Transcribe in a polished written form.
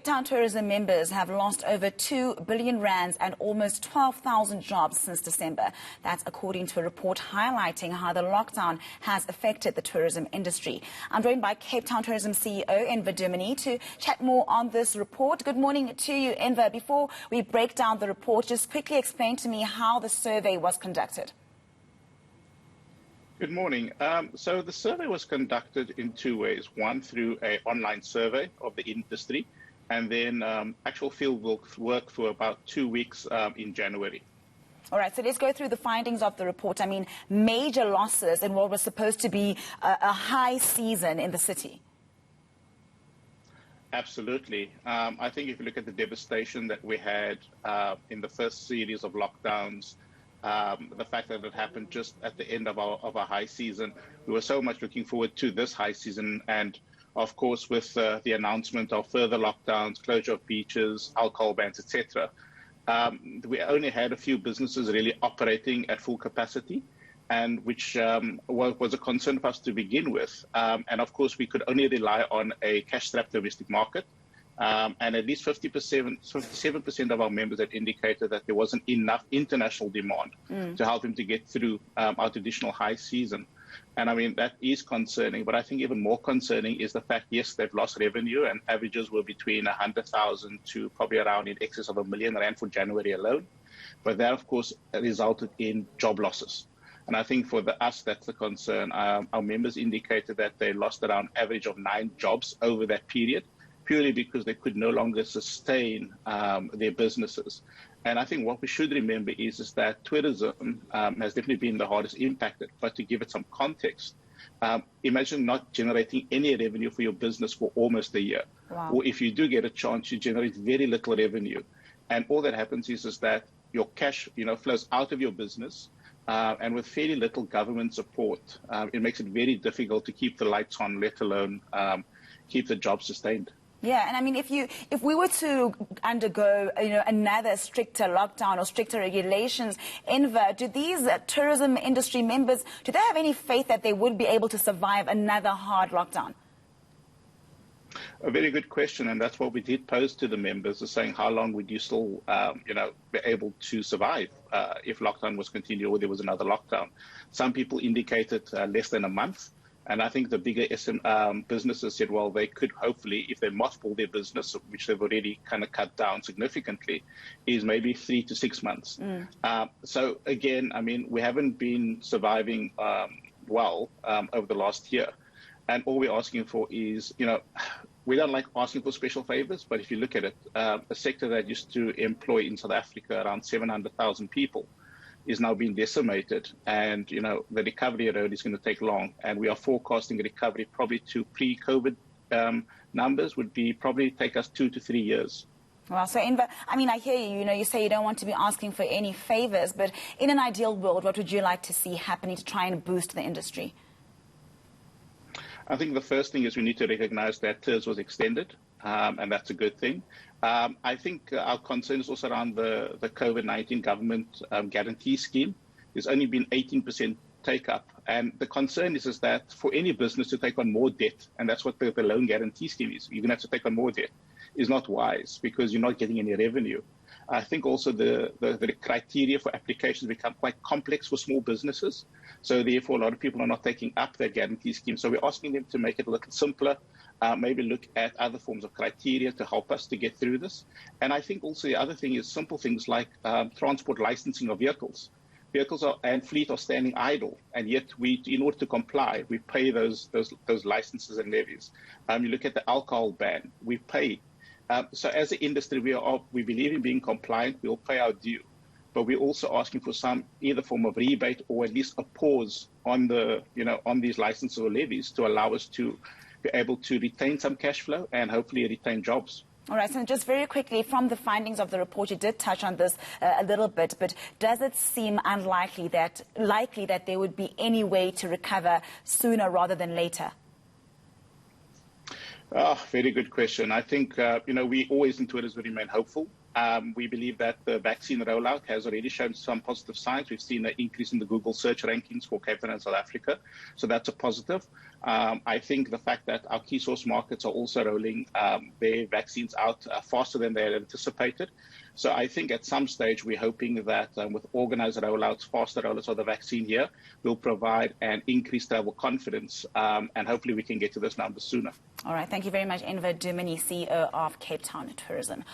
Town tourism members have lost over 2 billion rands and almost 12,000 jobs since December. That's according to a report highlighting how the lockdown has affected the tourism industry. I'm joined by Cape Town Tourism CEO Enver Dumini to chat more on this report. Good morning to you, Enver. Before we break down the report, just quickly explain to me how the survey was conducted. Good morning. So the survey was conducted in two ways. One, through an online survey of the industry, and then actual field work for about 2 weeks in January. All right, so let's go through the findings of the report. I mean, major losses in what was supposed to be a high season in the city. Absolutely. I think if you look at the devastation that we had in the first series of lockdowns, the fact that it happened just at the end of our high season, we were so much looking forward to this high season. And of course, with the announcement of further lockdowns, closure of beaches, alcohol bans, etc., we only had a few businesses really operating at full capacity, and which was a concern for us to begin with. And of course, we could only rely on a cash-strapped domestic market. And at least 57% of our members had indicated that there wasn't enough international demand to help them to get through our traditional high season. And I mean, that is concerning, but I think even more concerning is the fact, yes, they've lost revenue, and averages were between 100,000 to probably around in excess of R1 million for January alone. But that, of course, resulted in job losses. And I think for us, that's the concern. Our members indicated that they lost around average of 9 jobs over that period, purely because they could no longer sustain their businesses. And I think what we should remember is that tourism has definitely been the hardest impacted. But to give it some context, imagine not generating any revenue for your business for almost a year. Wow. Or if you do get a chance, you generate very little revenue. And all that happens is that your cash flows out of your business. And with fairly little government support, it makes it very difficult to keep the lights on, let alone keep the job sustained. Yeah, and I mean, if we were to undergo, another stricter lockdown or stricter regulations, Enver, do these tourism industry members, do they have any faith that they would be able to survive another hard lockdown? A very good question, and that's what we did pose to the members, is saying how long would you still, be able to survive if lockdown was continued or there was another lockdown? Some people indicated less than a month. And I think the bigger businesses said, well, they could hopefully, if they mothball their business, which they've already kind of cut down significantly, is maybe 3 to 6 months. So again, I mean, we haven't been surviving well over the last year. And all we're asking for is, we don't like asking for special favors, but if you look at it, a sector that used to employ in South Africa around 700,000 people is now being decimated, and the recovery road is going to take long, and we are forecasting a recovery probably to pre-COVID numbers would be probably take us 2 to 3 years. Well, so Enver, I mean, I hear you. You say you don't want to be asking for any favors, but in an ideal world, what would you like to see happening to try and boost the industry? I think the first thing is we need to recognize that TERS was extended, and that's a good thing. I think our concern is also around the COVID-19 government guarantee scheme. There's only been 18% take-up. And the concern is that for any business to take on more debt, and that's what the loan guarantee scheme is, you're going to have to take on more debt, is not wise because you're not getting any revenue. I think also the criteria for applications become quite complex for small businesses. So therefore, a lot of people are not taking up that guarantee scheme. So we're asking them to make it a little simpler, maybe look at other forms of criteria to help us to get through this. And I think also the other thing is simple things like transport licensing of vehicles. Vehicles and fleet are standing idle, and yet in order to comply, we pay those licenses and levies. You look at the alcohol ban, we pay. So as an industry, we believe in being compliant. We'll pay our due, but we're also asking for some either form of rebate or at least a pause on on these licenses or levies to allow us to be able to retain some cash flow and hopefully retain jobs. All right, so just very quickly, from the findings of the report, you did touch on this a little bit, but does it seem unlikely that there would be any way to recover sooner rather than later? Very good question. I think, we always in tourism remain hopeful. We believe that the vaccine rollout has already shown some positive signs. We've seen an increase in the Google search rankings for Cape Town and South Africa. So that's a positive. I think the fact that our key source markets are also rolling their vaccines out faster than they had anticipated. So I think at some stage we're hoping that with organized rollouts, faster rollouts of the vaccine here, will provide an increased level of confidence, and hopefully we can get to this number sooner. All right. Thank you very much, Enver Dumini, CEO of Cape Town Tourism.